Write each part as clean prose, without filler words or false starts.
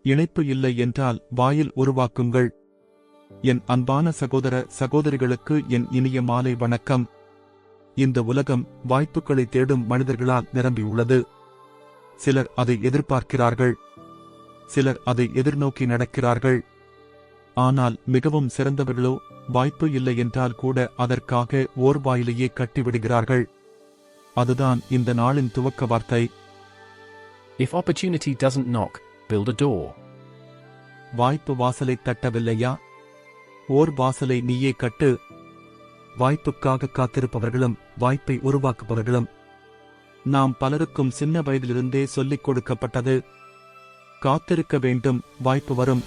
இணைப்பு இல்லை என்றால் வாயில் உருவாக்குங்கள். என் அன்பான சகோதர சகோதரிகளுக்கு என் இனிய மாலை வணக்கம். இந்த உலகம் வாய்ப்புகளை தேடும் மனிதர்களால் நிரம்பியுள்ளது. சிலர் அதை எதிர்பார்க்கிறார்கள், சிலர் அதை எதிர்நோக்கி நடக்கிறார்கள். ஆனால் மிகவும் சிறந்தவர்களோ வாய்ப்பு இல்லை என்றால் கூட அதற்காக ஓர் வாயிலேயே கட்டிவிடுகிறார்கள். அதுதான் இந்த நாளின் துவக்க வார்த்தை. If opportunity doesn't knock, build a door. வாய்ப்பு வாசலை தட்டவில்லையா? ஓர் வாசலை நீயே கட்டு. வாய்ப்புக்காக காத்திருப்பவர்களும் வாய்ப்பை உருவாக்குபவர்களும். நாம் பலருக்கும் சின்ன வயதிலிருந்தே சொல்லிக் கொடுக்கப்பட்டது, காத்திருக்க வேண்டும், வாய்ப்பு வரும்.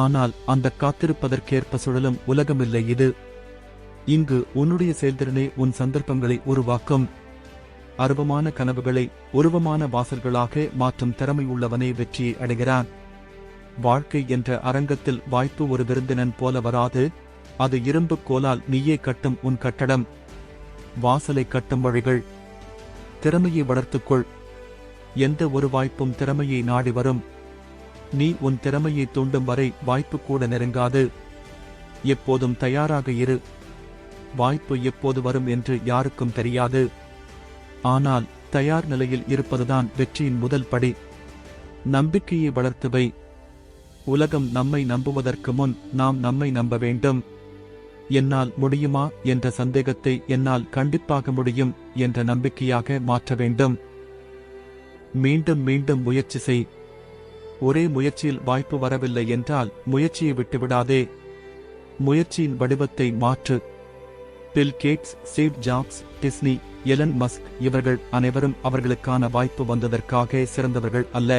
ஆனால் அந்த காத்திருப்பதற்கேற்ப சுழலும் உலகமில்லை இது. இங்கு உன்னுடைய செயல்திறனே உன் சந்தர்ப்பங்களை உருவாக்கும். அருவமான கனவுகளை உருவமான வாசல்களாக மாற்றும் திறமை உள்ளவனே வெற்றியை அடைகிறான். வாழ்க்கை என்ற அரங்கத்தில் வாய்ப்பு ஒரு விருந்தினன் போல வராது. அது இரும்பு கோலால் நீயே கட்டும் உன் கட்டடம். வாசலை கட்டும் வழிகள். திறமையை வளர்த்துக்கொள். எந்த ஒரு வாய்ப்பும் திறமையை நாடி வரும். நீ உன் திறமையை தூண்டும் வரை வாய்ப்பு கூட நெருங்காது. எப்போதும் தயாராக இரு. வாய்ப்பு எப்போது வரும் என்று யாருக்கும் தெரியாது. ஆனால் தயார் நிலையில் இருப்பதுதான் வெற்றியின் முதல் படி. நம்பிக்கையை வளர்த்துவை. உலகம் நம்மை நம்புவதற்கு முன் நாம் நம்மை நம்ப வேண்டும். என்னால் முடியுமா என்ற சந்தேகத்தை என்னால் கண்டிப்பாக முடியும் என்ற நம்பிக்கையாக மாற்ற வேண்டும். மீண்டும் மீண்டும் முயற்சி செய். ஒரே முயற்சியில் வாய்ப்பு வரவில்லை என்றால் முயற்சியை விட்டுவிடாதே. முயற்சியின் வடிவத்தை மாற்று. Bill Gates, Steve Jobs, Disney, Elon Musk இவர்கள் அனைவரும் அவர்களுக்கான வாய்ப்பு வந்ததற்காக சிறந்தவர்கள் அல்ல.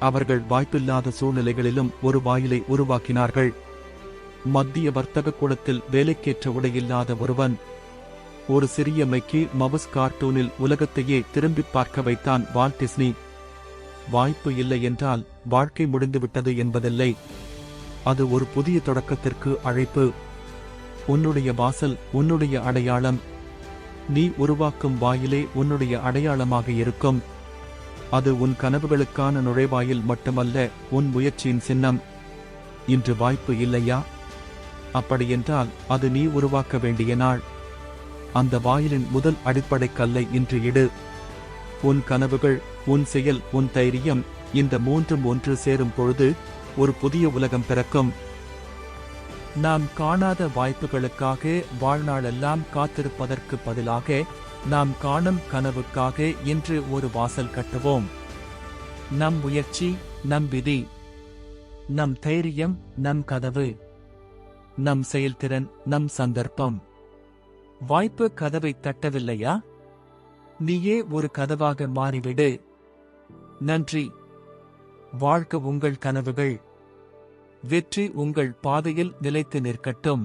அவர்கள் வாய்ப்பில்லாத சூழ்நிலைகளிலும் ஒரு வாயிலை உருவாக்கினார்கள். மத்திய வர்த்தக கூடத்தில் வேலைக்கேற்ற உடையில்லாத ஒருவன் ஒரு சிறிய மைக்கி மவுஸ் கார்ட்டூனில் உலகத்தையே திரும்பி பார்க்க வைத்தான் வால்ட் டிஸ்னி. வாய்ப்பு இல்லை என்றால் வாழ்க்கை முடிந்துவிட்டது என்பதில்லை. அது ஒரு புதிய தொடக்கத்திற்கு அழைப்பு. உன்னுடைய வாசல் உன்னுடைய அடையாளம். நீ உருவாக்கும் வாயிலே உன்னுடைய அடையாளமாக இருக்கும். அது உன் கனவுகளுக்கான நுழைவாயில் மட்டுமல்ல, உன் முயற்சியின் சின்னம். இன்று வாய்ப்பு இல்லையா? அப்படியென்றால் அது நீ உருவாக்க வேண்டிய நாள். அந்த வாயிலின் முதல் அடிப்படை கல்லை இன்று இடு. உன் கனவுகள், உன் செயல், உன் தைரியம், இந்த மூன்றும் ஒன்று சேரும் பொழுது ஒரு புதிய உலகம் பிறக்கும். நாம் காணாத வாய்ப்புகளுக்காக வாழ்நாளெல்லாம் காத்திருப்பதற்கு பதிலாக நாம் காணும் கனவுக்காக இன்று ஒரு வாசல் கட்டுவோம். நம் முயற்சி நம் விதி. நம் தைரியம் நம் கதவு. நம் செயல்திறன் நம் சந்தர்ப்பம். வாய்ப்பு கதவை தட்டவில்லையா? நீயே ஒரு கதவாக மாறிவிடு. நன்றி. வாழ்க உங்கள் கனவுகள். வெற்றி உங்கள் பாதையில் நிலைத்து நிற்கட்டும்.